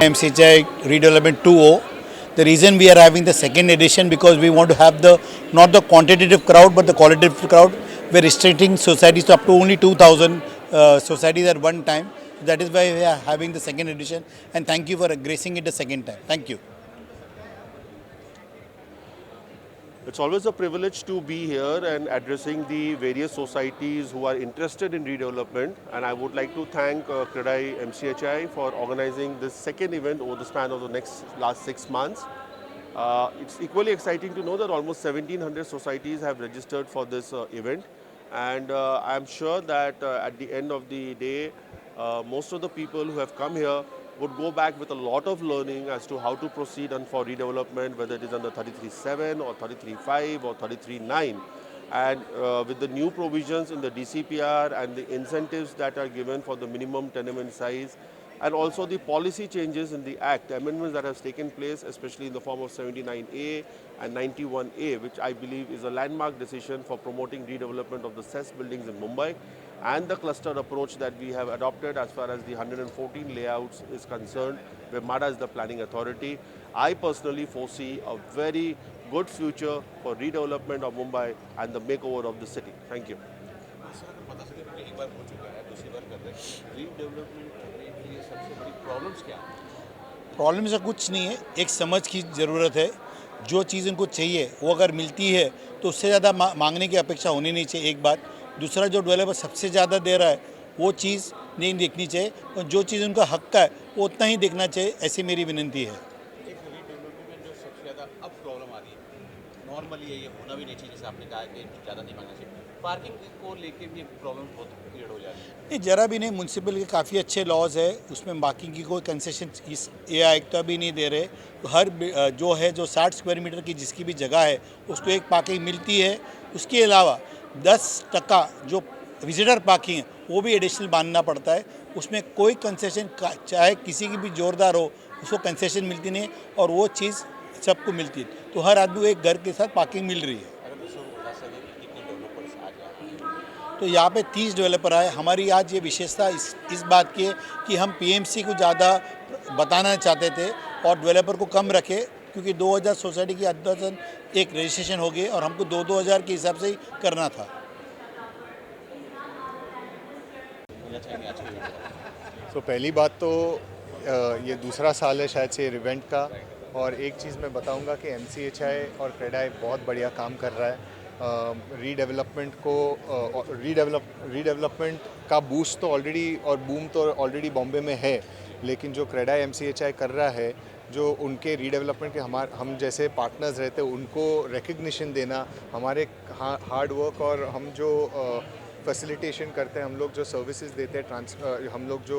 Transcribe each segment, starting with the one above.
MCHI Redevelopment 2.0. The reason we are having the second edition because we want to have not the quantitative crowd but the qualitative crowd. We are restricting societies to up to only 2,000 societies at one time. That is why we are having the second edition, and thank you for gracing it the second time. Thank you. It's always a privilege to be here and addressing the various societies who are interested in redevelopment, and I would like to thank CREDAI MCHI for organizing this second event over the span of the last 6 months. It's equally exciting to know that almost 1,700 societies have registered for this event, and I'm sure that at the end of the day, most of the people who have come here would go back with a lot of learning as to how to proceed and for redevelopment, whether it is under 33.7 or 33.5 or 33.9. And with the new provisions in the DCPR and the incentives that are given for the minimum tenement size, and also the policy changes in the Act, amendments that have taken place, especially in the form of 79A and 91A, which I believe is a landmark decision for promoting redevelopment of the CES buildings in Mumbai, and the clustered approach that we have adopted as far as the 114 layouts is concerned, where MHADA is the planning authority. I personally foresee a very good future for redevelopment of Mumbai and the makeover of the city. Thank you. Problem से कुछ नहीं है, एक समझ की ज़रूरत है। जो चीज़ उनको चाहिए वो अगर मिलती है तो उससे ज़्यादा मांगने की अपेक्षा होनी नहीं चाहिए, एक बात। दूसरा, जो डेवलपर सबसे ज़्यादा दे रहा है वो चीज़ नहीं देखनी चाहिए, और जो चीज़ उनका हक का है वो उतना ही देखना चाहिए, ऐसी मेरी विनती है। एक रीडेवलपमेंट में जो सबसे ज़्यादा अब प्रॉब्लम आ रही है, नॉर्मली ये होना भी नहीं चाहिए, जैसे आपने कहा कि ज़्यादा नहीं मांगना चाहिए, पार्किंग को लेके भी प्रॉब्लम बहुत क्रिएट हो जाती है। नहीं, ज़रा भी नहीं। म्यूनसिपल के काफ़ी अच्छे लॉज है, उसमें बाकी की कोई कंसेशन इस आयुक्त भी नहीं दे रहे। तो हर जो है, जो 60 स्क्वायर मीटर की जिसकी भी जगह है उसको एक पार्किंग मिलती है। उसके अलावा 10% जो विजिटर पार्किंग है वो भी एडिशनल बांधना पड़ता है। उसमें कोई कंसेशन, चाहे किसी की भी जोरदार हो, उसको कंसेशन मिलती नहीं, और वो चीज़ सबको मिलती है। तो हर आदमी को एक घर के साथ पार्किंग मिल रही है। तो यहाँ पे 30 डेवलपर आए। हमारी आज ये विशेषता इस बात की है कि हम पीएमसी को ज़्यादा बताना चाहते थे और डेवलपर को कम रखे, क्योंकि 2000 सोसाइटी की अद्यतन एक रजिस्ट्रेशन हो गई और हमको 2-2000 के हिसाब से ही करना था। तो पहली बात तो ये दूसरा साल है शायद से इवेंट का, और एक चीज़ मैं बताऊंगा कि MCHI और CREDAI बहुत बढ़िया काम कर रहा है। रीडेवलपमेंट का बूस्ट तो ऑलरेडी और बूम तो ऑलरेडी बॉम्बे में है, लेकिन जो CREDAI MCHI कर रहा है, जो उनके रीडेवलपमेंट के हम जैसे पार्टनर्स रहते हैं उनको रिकग्निशन देना, हमारे हार्ड वर्क और हम जो फैसिलिटेशन करते हैं, हम लोग जो सर्विसेज देते हैं, हम लोग जो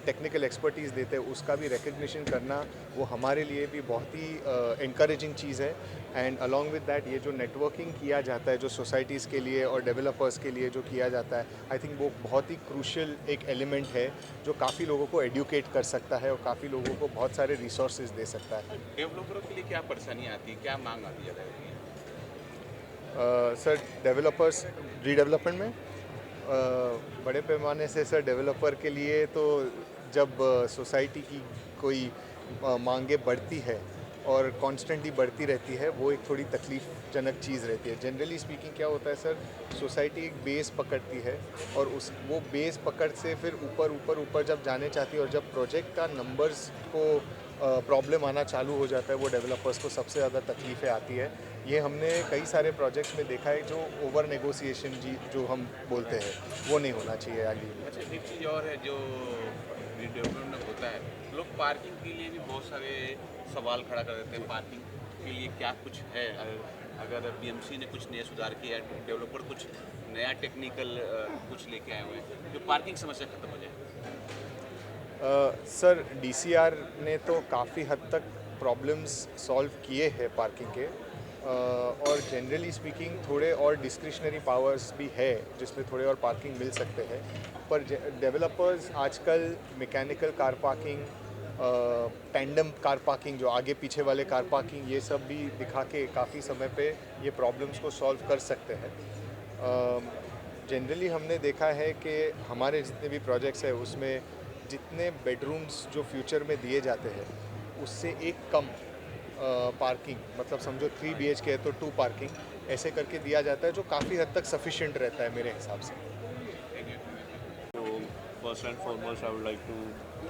टेक्निकल एक्सपर्टीज़ देते हैं, उसका भी रिकग्निशन करना वो हमारे लिए भी बहुत ही इनकरेजिंग चीज़ है। एंड अलॉन्ग विद दैट ये जो नेटवर्किंग किया जाता है जो सोसाइटीज़ के लिए और डेवलपर्स के लिए जो किया जाता है, आई थिंक वो बहुत ही क्रूशियल एक एलिमेंट है जो काफ़ी लोगों को एडुकेट कर सकता है और काफ़ी लोगों को बहुत सारे रिसोर्सेज दे सकता है। डेवलपरों के लिए क्या परेशानी आती है, क्या मांग आती है? सर डेवलपर्स रीडेवलपमेंट में बड़े पैमाने से सर डेवलपर के लिए तो जब सोसाइटी की कोई मांगे बढ़ती है और कॉन्स्टेंटली बढ़ती रहती है, वो एक थोड़ी तकलीफ़जनक चीज़ रहती है। जनरली स्पीकिंग क्या होता है सर, सोसाइटी एक बेस पकड़ती है और वो बेस पकड़ से फिर ऊपर जब जाने चाहती है और जब प्रोजेक्ट का नंबर्स को प्रॉब्लम आना चालू हो जाता है, वो डेवलपर्स को सबसे ज़्यादा तकलीफ़ें आती है। ये हमने कई सारे प्रोजेक्ट्स में देखा है, जो ओवर नेगोशिएशन जो हम बोलते हैं वो नहीं होना चाहिए आगे। अच्छा, एक चीज़ और है जो डेवलपमेंट होता है, लोग पार्किंग के लिए भी बहुत सारे सवाल खड़ा कर देते हैं। पार्किंग के लिए क्या कुछ है? अगर बीएमसी ने कुछ नए सुधार किया, डेवलपर कुछ नया टेक्निकल कुछ लेके आए हुए हैं जो पार्किंग समस्या खत्म हो जाए। सर डीसीआर ने तो काफ़ी हद तक प्रॉब्लम्स सॉल्व किए हैं पार्किंग के, और जनरली स्पीकिंग थोड़े और डिस्क्रिशनरी पावर्स भी है जिसमें थोड़े और पार्किंग मिल सकते हैं। पर डेवलपर्स आजकल mechanical car parking, tandem car parking, जो आगे पीछे वाले कार पार्किंग, ये सब भी दिखा के काफ़ी समय पे ये प्रॉब्लम्स को सॉल्व कर सकते हैं। जनरली हमने देखा है कि हमारे जितने भी प्रोजेक्ट्स हैं उसमें जितने बेडरूम्स जो फ्यूचर में दिए जाते हैं उससे एक कम पार्किंग, मतलब समझो 3 BHK है तो 2 पार्किंग ऐसे करके दिया जाता है, जो काफ़ी हद तक सफिशिएंट रहता है मेरे हिसाब से। So first and foremost, I would like to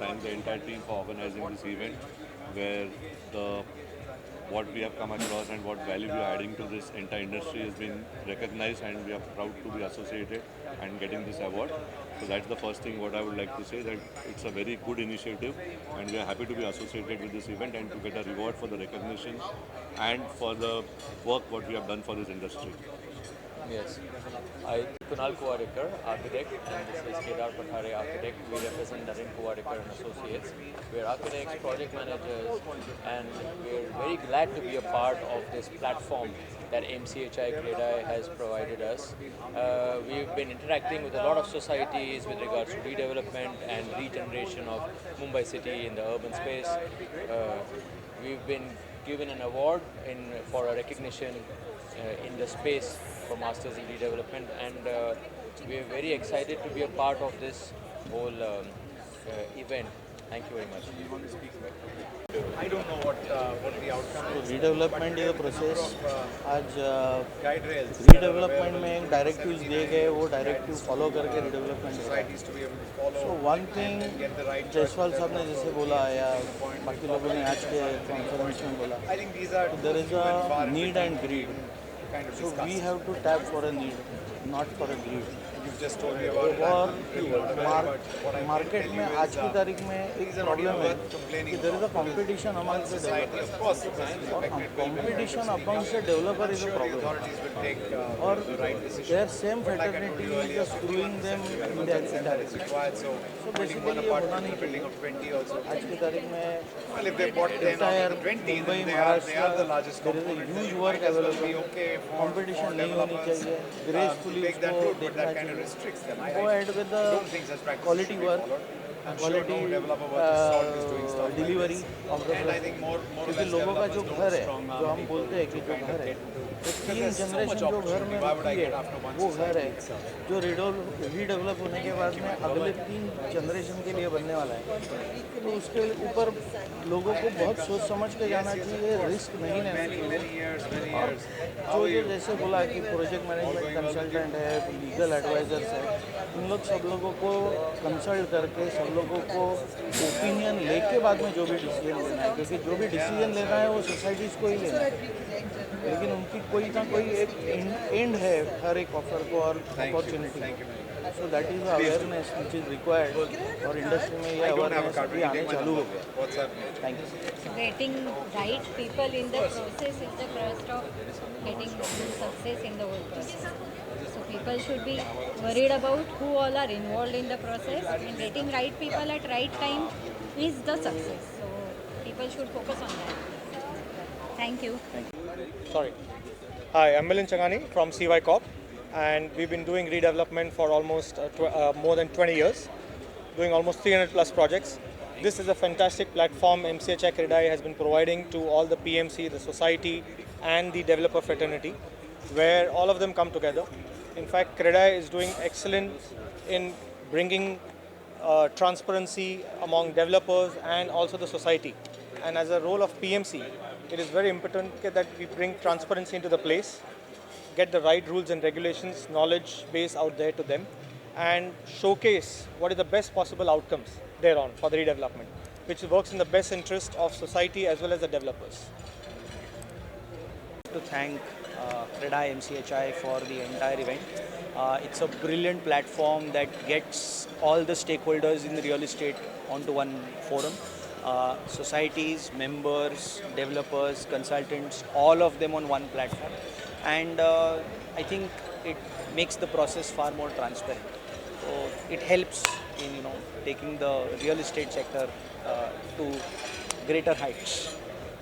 thank the entire team for organizing this event, where what we have come across and what value we are adding to this entire industry has been recognized, and we are proud to be associated and getting this award. So that's the first thing what I would like to say, that it's a very good initiative and we are happy to be associated with this event and to get a reward for the recognition and for the work what we have done for this industry. Yes. I, Kunal Kuwadekar, architect, and this is Kedar Pathare, architect. We represent Naren Kuwadekar and Associates. We are architects, project managers, and we are very glad to be a part of this platform that MCHI CREDAI has provided us. We've been interacting with a lot of societies with regards to redevelopment and regeneration of Mumbai city in the urban space. We've been given an award for a recognition in the space for Masters in Redevelopment, and we are very excited to be a part of this whole event. Thank you very much. I don't know what the outcome is. Redevelopment is process. आज Guide rails. Redevelopment में एक directives दिए गए, वो directive follow करके redevelopment हो रहा है। Societies to be able to follow. So one thing get the right Jaiswal साहब ने जैसे बोला या बाकी लोगों ने आज के कॉन्फ्रेंस में बोला, I think these are there is few and far a in need between and greed, kind of so we discussed. Have to tap for a need, not for a greed. You've just told me about और that. But what I can market tell में you आज is, की तारीख में एक these are not problem even है worth complaining कि there is a about. Competition among से Society, of course, is affected. और कंपटीशन अमंग से developer is a Sure, the problem, authorities will take और the right decision. their same But like I told fraternity you is earlier, just screwing them very in much their consent that is required. So building basically one ये होना apartment नहीं in a building of 20 also. आज की तारीख में Well, if they bought 10 out entire of the 20, Mumbai then they Maharashtra are the largest there is a component. huge It work might as well be available, okay for competition नहीं होनी developers, चाहिए, gracefully take that उसको route, but देखना that kind of चाहिए। restricts them. Go ahead with the don't think such practices quality should be work, followed. I'm quality sure no developer worth his salt is doing stuff like delivery this. of the And I think more or क्योंकि less लोगों का जो developers घर don't है, strong जो arm हम people बोलते हैं कि to जो kind of घर है, get into. वो तीन there's so जनरेशन much जो घर opportunity. में Why would I रहती get है, after one वो घर है society? जो रीडेवलप होने के बाद में अगले 3 जनरेशन के लिए बनने वाला है। तो उसके ऊपर लोगों को बहुत सोच समझ के जाना चाहिए, रिस्क नहीं लेना Many चाहिए। years, many और years. जो जैसे बोला कि प्रोजेक्ट मैनेजमेंट कंसल्टेंट है, लीगल एडवाइजर्स है, इन लोग सब लोगों को कंसल्ट करके सब लोगों को ओपिनियन लेके बाद में जो भी डिसीजन लेना है, क्योंकि जो भी डिसीजन लेना है वो सोसाइटीज़ को ही लेना है, लेकिन उनकी कोई ना कोई एक एंड है हर एक ऑफर को और opportunity. So that is awareness which is required, और इंडस्ट्री में ये अवेयरनेस अभी आने चालू हो गया। What's happening? Thank you. Getting right people in the process is the first of getting success in the whole process. So people should be worried about who all are involved in the process, and getting right people at right time is the success. So people should focus on that. Thank you. Sorry. Hi, I'm Milind Changani from CY Corp, and we've been doing redevelopment for almost more than 20 years, doing almost 300 plus projects. This is a fantastic platform MCHI CREDAI has been providing to all the PMC, the society, and the developer fraternity, where all of them come together. In fact, CREDAI is doing excellent in bringing transparency among developers and also the society. And as a role of PMC, it is very important that we bring transparency into the place, get the right rules and regulations, knowledge base out there to them, and showcase what is the best possible outcomes thereon for the redevelopment, which works in the best interest of society as well as the developers. To thank CREDAI MCHI for the entire event. It's a brilliant platform that gets all the stakeholders in the real estate onto one forum. Societies, members, developers, consultants, all of them on one platform. And I think it makes the process far more transparent. So it helps in taking the real estate sector to greater heights.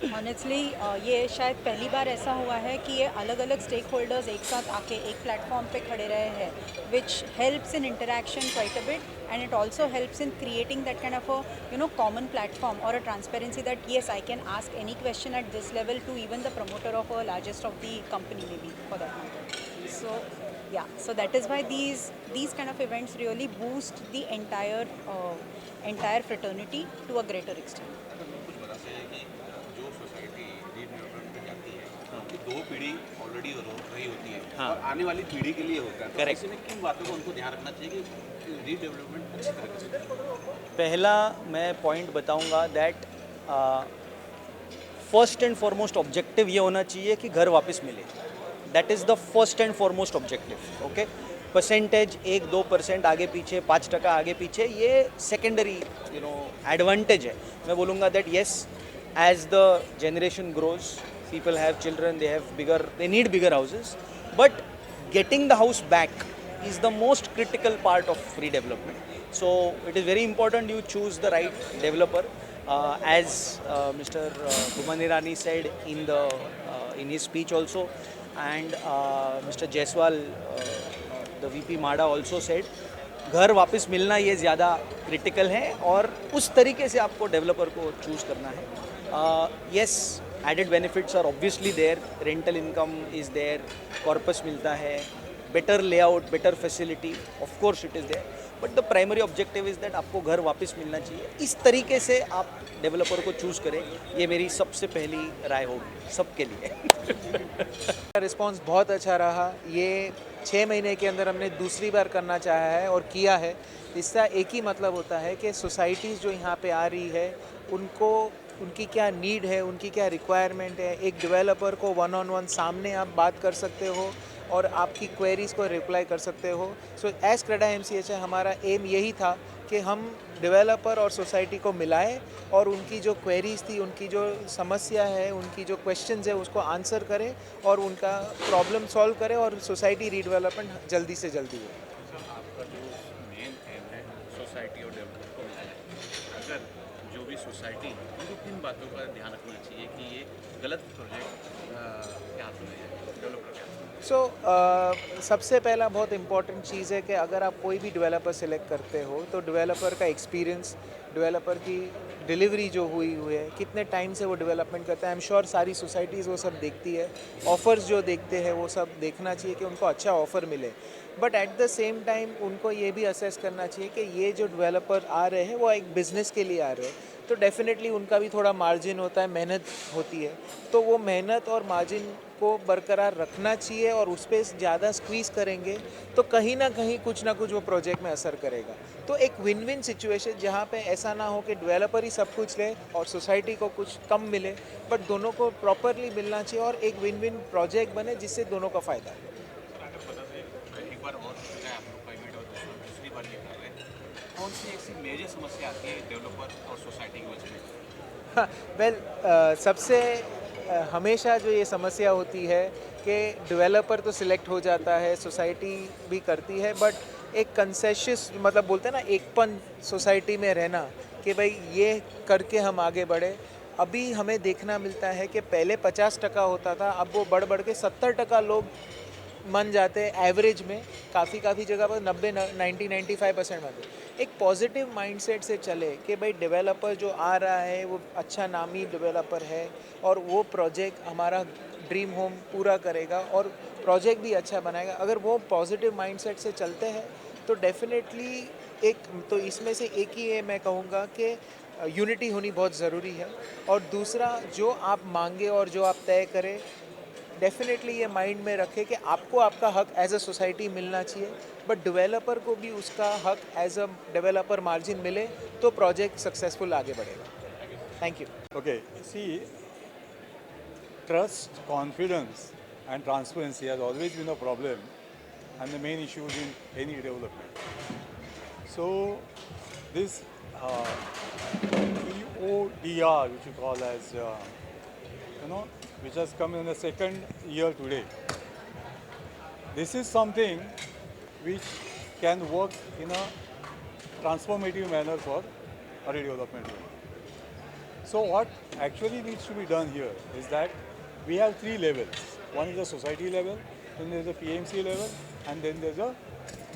Honestly ये शायद पहली बार ऐसा हुआ है कि ये अलग अलग स्टेक होल्डर्स एक साथ आके एक प्लेटफॉर्म पे खड़े रहे हैं, which helps in interaction quite a bit, and it also helps in creating that kind of a common platform और a transparency that yes I can ask any question at this level to even the promoter of a largest of the company may be for that matter. So yeah, so that is why these kind of events really boost the entire fraternity to a greater extent. कुछ बता सकते हैं कि जो society redevelopment में जाती है उनकी दो पीढ़ी ऑलरेडी रही होती है, हाँ. और आने वाली पीढ़ी के लिए होता है. तो Correct. ऐसे में किन बातों को उनको ध्यान रखना चाहिए कि रीडेवलपमेंट अच्छी तरह से? पहला मैं पॉइंट बताऊंगा that first and foremost objective ये होना चाहिए कि घर वापस मिले. That is the first and foremost objective. Okay, percentage 1-2% आगे पीछे, 5% आगे पीछे, ये सेकेंडरी एडवांटेज है. मैं बोलूँगा that yes, as the generation grows, people have children, they need bigger houses, but getting the house back is the most critical part of redevelopment. So it is very important you choose the right developer, as Mr. Bhumanirani said in his speech also, and Mr. Jaiswal, the VP MADA also said, घर वापस मिलना ये ज़्यादा critical है और उस तरीके से आपको डेवलपर को चूज़ करना है. Yes, added benefits are obviously there, rental income is there, corpus मिलता है, better layout, better facility, of course it is there, but the primary objective is that आपको घर वापस मिलना चाहिए. इस तरीके से आप डेवलपर को चूज़ करें, ये मेरी सबसे पहली राय होगी सबके लिए. रिस्पांस बहुत अच्छा रहा. ये 6 महीने के अंदर हमने दूसरी बार करना चाहा है और किया है. इसका एक ही मतलब होता है कि सोसाइटीज़ जो यहाँ पे आ रही है उनकी क्या नीड है, उनकी क्या रिक्वायरमेंट है. एक डेवलपर को 1-on-1 सामने आप बात कर सकते हो और आपकी क्वेरीज़ को रिप्लाई कर सकते हो. सो एज CREDAI MCHI हमारा एम यही था कि हम डेवलपर और सोसाइटी को मिलाएं और उनकी जो क्वेरीज़ थी, उनकी जो समस्या है, उनकी जो क्वेश्चंस है उसको आंसर करें और उनका प्रॉब्लम सॉल्व करें और सोसाइटी रीडेवलपमेंट जल्दी से जल्दी हो. आपका जो मेन एम है सोसाइटी और डेवलपर को मिलाना, अगर जो भी सोसाइटी उनको किन बातों का ध्यान रखना चाहिए कि ये गलत प्रोजेक्ट क्या डेवलपर क्या? सो सबसे पहला बहुत इम्पॉर्टेंट चीज़ है कि अगर आप कोई भी डेवलपर सेलेक्ट करते हो तो डेवलपर का एक्सपीरियंस, डेवलपर की डिलीवरी जो हुई है, कितने टाइम से वो डेवलपमेंट करता है. आई एम श्योर सारी सोसाइटीज़ वो सब देखती है. ऑफ़र्स जो देखते हैं वो सब देखना चाहिए कि उनको अच्छा ऑफ़र मिले. But at the same time उनको ये भी असेस करना चाहिए कि ये जो डेवलपर आ रहे हैं वो एक बिज़नेस के लिए आ रहे हैं, तो डेफिनेटली उनका भी थोड़ा मार्जिन होता है, मेहनत होती है. तो वो मेहनत और मार्जिन को बरकरार रखना चाहिए और उस पर ज़्यादा स्क्वीज़ करेंगे तो कहीं ना कहीं कुछ ना कुछ वो प्रोजेक्ट में असर करेगा. तो एक विन विन सिचुएशन जहाँ पे ऐसा ना हो कि डेवलपर ही सब कुछ ले और सोसाइटी को कुछ कम मिले, बट दोनों को प्रॉपरली मिलना चाहिए और एक विन विन प्रोजेक्ट बने जिससे दोनों का फ़ायदा है. एक बार और आप लोग का इवेंट और दूसरी बार ये कर रहे हैं, कौन सी ऐसी मेजर समस्या आती है डेवलपर और सोसाइटी के बीच में? वेल सबसे हमेशा जो ये समस्या होती है कि डेवलपर तो सिलेक्ट हो जाता है, सोसाइटी भी करती है, बट एक कंसेशियस मतलब बोलते हैं ना एकपन सोसाइटी में रहना कि भाई ये करके हम आगे बढ़े। अभी हमें देखना मिलता है कि पहले 50% होता था, अब वो बढ़ बढ़ के 70% लोग मन जाते हैं एवरेज में, काफ़ी जगह पर 90-95% मानते। एक पॉजिटिव माइंडसेट से चले कि भाई डेवलपर जो आ रहा है वो अच्छा नामी डेवलपर है और वो प्रोजेक्ट हमारा ड्रीम होम पूरा करेगा और प्रोजेक्ट भी अच्छा बनाएगा। अगर वो पॉजिटिव माइंडसेट से चलते हैं तो डेफिनेटली तो इसमें से एक ही है, मैं कहूँगा कि यूनिटी होनी बहुत ज़रूरी है। और दूसरा, जो आप मांगे और जो आप तय करें, डेफिनेटली ये माइंड में रखें कि आपको आपका हक एज अ सोसाइटी मिलना चाहिए, बट डेवलपर को भी उसका हक एज अ डेवलपर मार्जिन मिले तो प्रोजेक्ट सक्सेसफुल आगे बढ़ेगा। Thank you. Okay, see, trust, confidence, and transparency has always been a problem and the main issues in any development. So, this EODR, which you call as, which has come in the second year today, this is something which can work in a transformative manner for a redevelopment. So what actually needs to be done here is that we have three levels. One is the society level, then there's the PMC level, and then there's a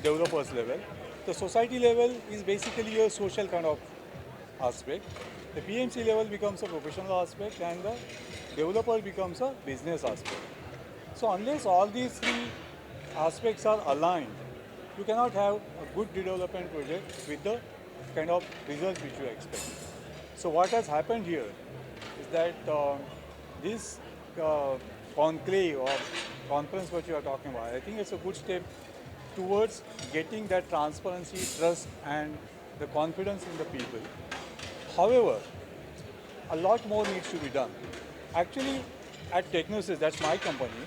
developers level. The society level is basically a social kind of aspect. The PMC level becomes a professional aspect, and the developer becomes a business aspect. So unless all these three aspects are aligned, you cannot have a good development project with the kind of results which you expect. So what has happened here is that this conclave or conference what you are talking about, I think it's a good step towards getting that transparency, trust and the confidence in the people. However, a lot more needs to be done. Actually, at Technosys, that's my company,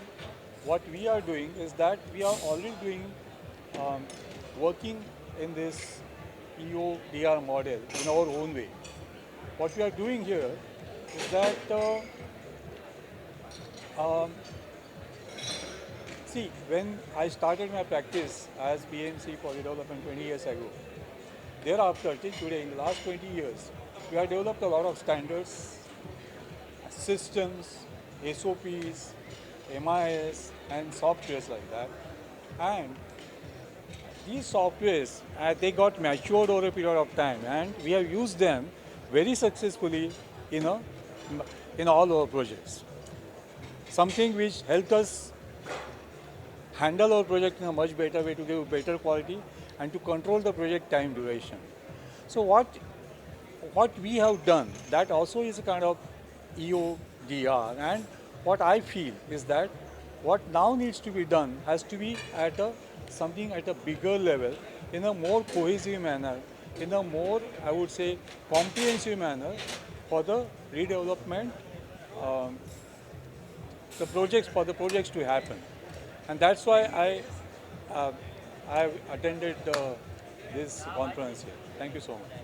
what we are doing is that we are already doing working in this EODR model in our own way. What we are doing here is that, see, when I started my practice as PMC for development 20 years ago, thereafter, till today, in the last 20 years, we have developed a lot of standards, systems, SOPs, MIS, and softwares like that. And these softwares, they got matured over a period of time, and we have used them very successfully in all our projects. Something which helped us handle our project in a much better way to give better quality and to control the project time duration. So what we have done, that also is a kind of EODR, and what I feel is that what now needs to be done has to be at something at a bigger level, in a more cohesive manner, in a more, I would say, comprehensive manner for the redevelopment, the projects to happen. And that's why I have attended this conference here. Thank you so much.